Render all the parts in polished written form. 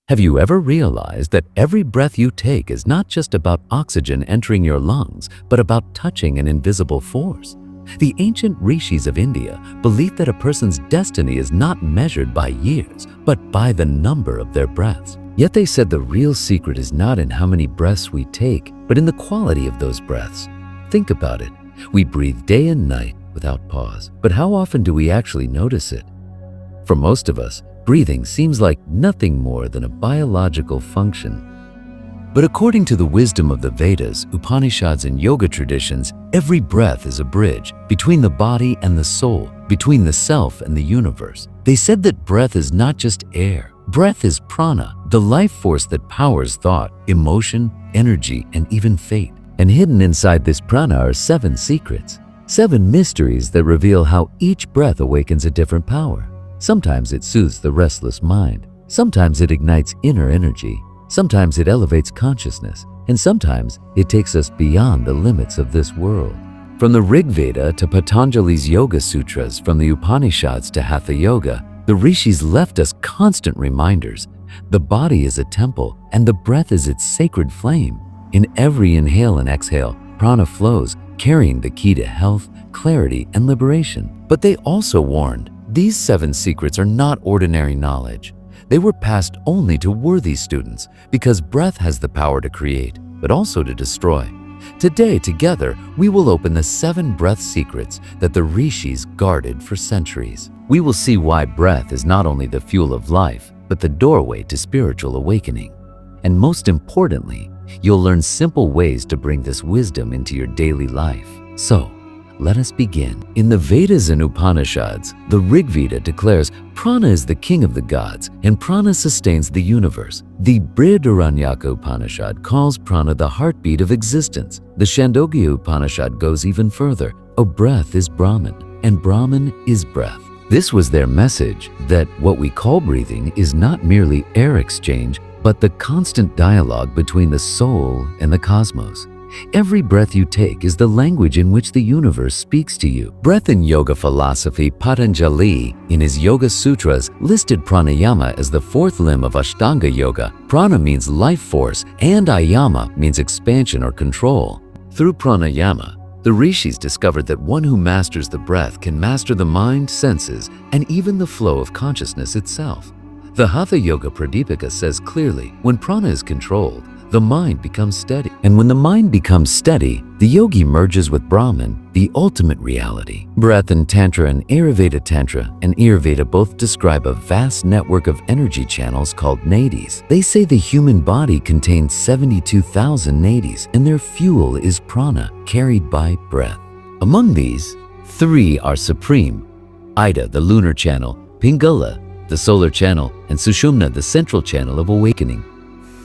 Have you ever realized that every breath you take is not just about oxygen entering your lungs, but about touching an invisible force? The ancient rishis of India believed that a person's destiny is not measured by years, but by the number of their breaths. Yet they said the real secret is not in how many breaths we take, but in the quality of those breaths. Think about it. We breathe day and night without pause, but how often do we actually notice it? For most of us, breathing seems like nothing more than a biological function. But according to the wisdom of the Vedas, Upanishads, and yoga traditions, every breath is a bridge between the body and the soul, between the self and the universe. They said that breath is not just air. Breath is prana, the life force that powers thought, emotion, energy, and even fate. And hidden inside this prana are 7 secrets, 7 mysteries that reveal how each breath awakens a different power. Sometimes it soothes the restless mind. Sometimes it ignites inner energy. Sometimes it elevates consciousness. And sometimes it takes us beyond the limits of this world. From the Rig Veda to Patanjali's Yoga Sutras, from the Upanishads to Hatha Yoga, the rishis left us constant reminders. The body is a temple, and the breath is its sacred flame. In every inhale and exhale, prana flows, carrying the key to health, clarity, and liberation. But they also warned, these 7 secrets are not ordinary knowledge. They were passed only to worthy students because breath has the power to create, but also to destroy. Today, together, we will open the 7 breath secrets that the rishis guarded for centuries. We will see why breath is not only the fuel of life, but the doorway to spiritual awakening. And most importantly, you'll learn simple ways to bring this wisdom into your daily life. So, let us begin. In the Vedas and Upanishads, the Rig Veda declares prana is the king of the gods and prana sustains the universe. The Brihadaranyaka Upanishad calls prana the heartbeat of existence. The Chandogya Upanishad goes even further. A breath is Brahman and Brahman is breath. This was their message that what we call breathing is not merely air exchange, but the constant dialogue between the soul and the cosmos. Every breath you take is the language in which the universe speaks to you. Breath in yoga philosophy, Patanjali, in his Yoga Sutras, listed pranayama as the 4th limb of Ashtanga Yoga. Prana means life force, and ayama means expansion or control. Through pranayama, the rishis discovered that one who masters the breath can master the mind, senses, and even the flow of consciousness itself. The Hatha Yoga Pradipika says clearly, when prana is controlled, the mind becomes steady. And when the mind becomes steady, the yogi merges with Brahman, the ultimate reality. Breath and Tantra and Ayurveda Tantra and Ayurveda both describe a vast network of energy channels called nadis. They say the human body contains 72,000 nadis, and their fuel is prana, carried by breath. Among these, 3 are supreme: Ida, the lunar channel; Pingala, the solar channel; and Sushumna, the central channel of awakening.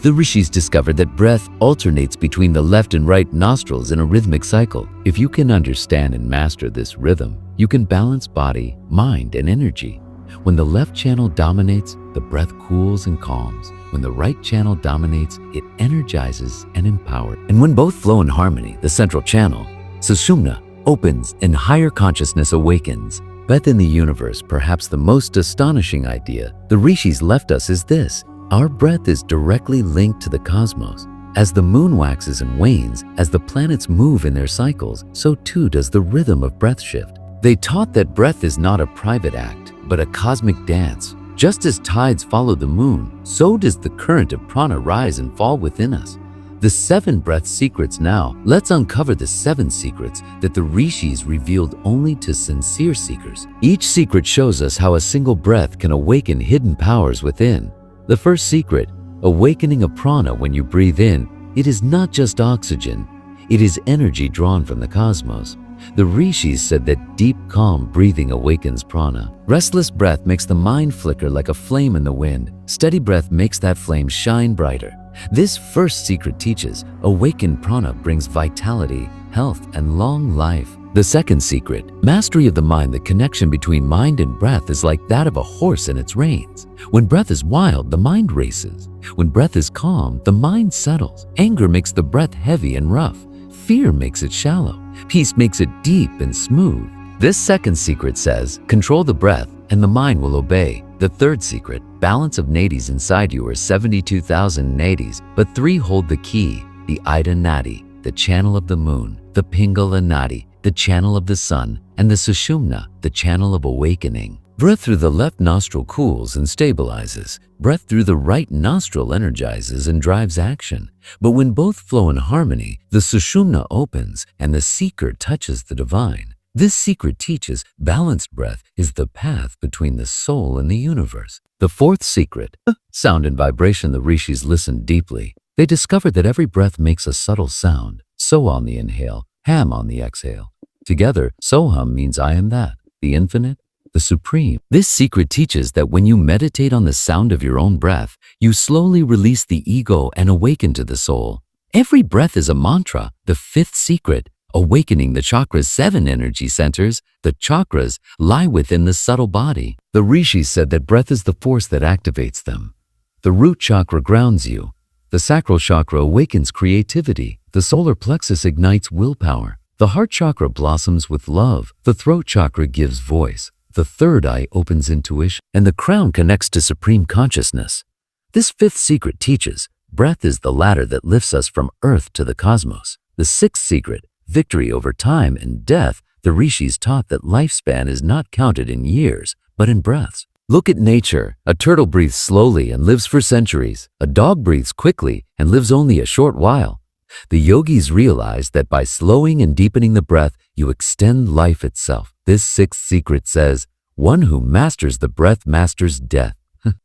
The rishis discovered that breath alternates between the left and right nostrils in a rhythmic cycle. If you can understand and master this rhythm, you can balance body, mind, and energy. When the left channel dominates, the breath cools and calms. When the right channel dominates, it energizes and empowers. And when both flow in harmony, the central channel, Sushumna, opens and higher consciousness awakens. Breath in the universe, perhaps the most astonishing idea the rishis left us is this: our breath is directly linked to the cosmos. As the moon waxes and wanes, as the planets move in their cycles, so too does the rhythm of breath shift. They taught that breath is not a private act, but a cosmic dance. Just as tides follow the moon, so does the current of prana rise and fall within us. The 7 breath secrets now. Let's uncover the 7 secrets that the rishis revealed only to sincere seekers. Each secret shows us how a single breath can awaken hidden powers within. The first secret, awakening a prana when you breathe in, it is not just oxygen, it is energy drawn from the cosmos. The rishis said that deep, calm breathing awakens prana. Restless breath makes the mind flicker like a flame in the wind. Steady breath makes that flame shine brighter. This first secret teaches, awakened prana brings vitality, health, and long life. The second secret, mastery of the mind. The connection between mind and breath is like that of a horse and its reins. When breath is wild, the mind races. When breath is calm, the mind settles. Anger makes the breath heavy and rough. Fear makes it shallow. Peace makes it deep and smooth. This second secret says, control the breath and the mind will obey. The third secret, balance of nadis inside you are 72,000 nadis, but 3 hold the key: the Ida Nadi, the channel of the moon, the Pingala Nadi, the channel of the sun, and the Sushumna, the channel of awakening. Breath through the left nostril cools and stabilizes. Breath through the right nostril energizes and drives action. But when both flow in harmony, the Sushumna opens and the seeker touches the divine. This secret teaches balanced breath is the path between the soul and the universe. The fourth secret, sound and vibration. The rishis listened deeply. They discovered that every breath makes a subtle sound. So on the inhale, ham on the exhale. Together, soham means I am that, the infinite, the supreme. This secret teaches that when you meditate on the sound of your own breath, you slowly release the ego and awaken to the soul. Every breath is a mantra. The fifth secret, awakening the chakras. 7 energy centers, the chakras, lie within the subtle body. The rishis said that breath is the force that activates them. The root chakra grounds you. The sacral chakra awakens creativity. The solar plexus ignites willpower. The heart chakra blossoms with love. The throat chakra gives voice. The third eye opens intuition, and the crown connects to supreme consciousness. This fifth secret teaches breath is the ladder that lifts us from earth to the cosmos. The sixth secret, victory over time and death. The rishis taught that lifespan is not counted in years, but in breaths. Look at nature. A turtle breathes slowly and lives for centuries. A dog breathes quickly and lives only a short while. The yogis realized that by slowing and deepening the breath, you extend life itself. This sixth secret says, one who masters the breath masters death.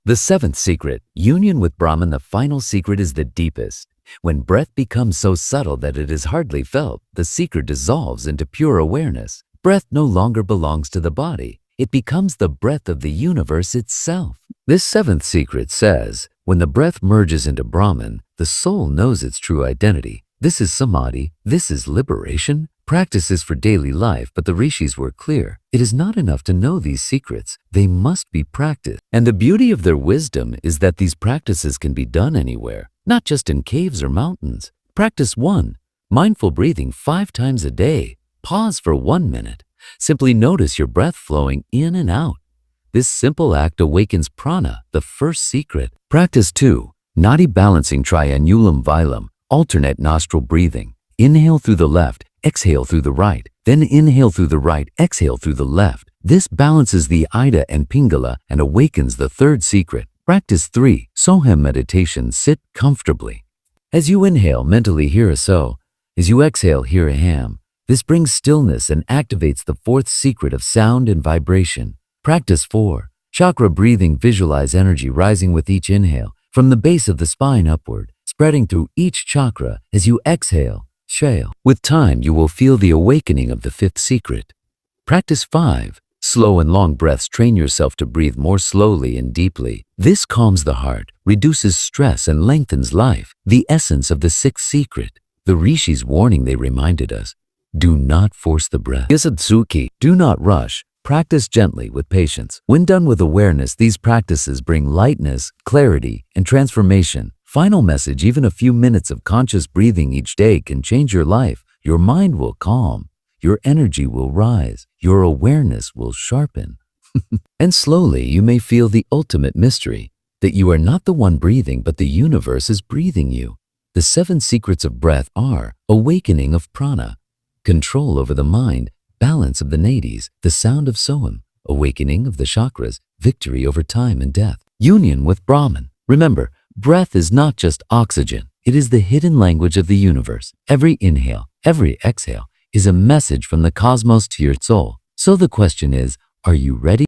The seventh secret, union with Brahman. The final secret is the deepest. When breath becomes so subtle that it is hardly felt, the seeker dissolves into pure awareness. Breath no longer belongs to the body. It becomes the breath of the universe itself. This seventh secret says, when the breath merges into Brahman, the soul knows its true identity. This is samadhi. This is liberation. Practice is for daily life, but the rishis were clear. It is not enough to know these secrets. They must be practiced. And the beauty of their wisdom is that these practices can be done anywhere, not just in caves or mountains. Practice 1. Mindful breathing 5 times a day. Pause for 1 minute. Simply notice your breath flowing in and out. This simple act awakens prana, the first secret. Practice 2. Nadi balancing triannulum vilum, alternate nostril breathing. Inhale through the left, exhale through the right, then inhale through the right, exhale through the left. This balances the Ida and Pingala and awakens the third secret. Practice 3. Soham meditation. Sit comfortably. As you inhale, mentally hear a so. As you exhale, hear a ham. This brings stillness and activates the fourth secret of sound and vibration. Practice 4. Chakra breathing. Visualize energy rising with each inhale from the base of the spine upward, spreading through each chakra as you exhale. Shale. With time, you will feel the awakening of the fifth secret. Practice 5. Slow and long breaths. Train yourself to breathe more slowly and deeply. This calms the heart, reduces stress, and lengthens life. The essence of the sixth secret. The rishis' warning, they reminded us. Do not force the breath. Yasadsuki. Do not rush. Practice gently with patience. When done with awareness, these practices bring lightness, clarity, and transformation. Final message, even a few minutes of conscious breathing each day can change your life. Your mind will calm. Your energy will rise. Your awareness will sharpen. And slowly you may feel the ultimate mystery, that you are not the one breathing, but the universe is breathing you. The 7 secrets of breath are awakening of prana, control over the mind, balance of the nadis, the sound of soham, awakening of the chakras, victory over time and death, union with Brahman. Remember, breath is not just oxygen. It is the hidden language of the universe. Every inhale, every exhale is a message from the cosmos to your soul. So the question is, are you ready?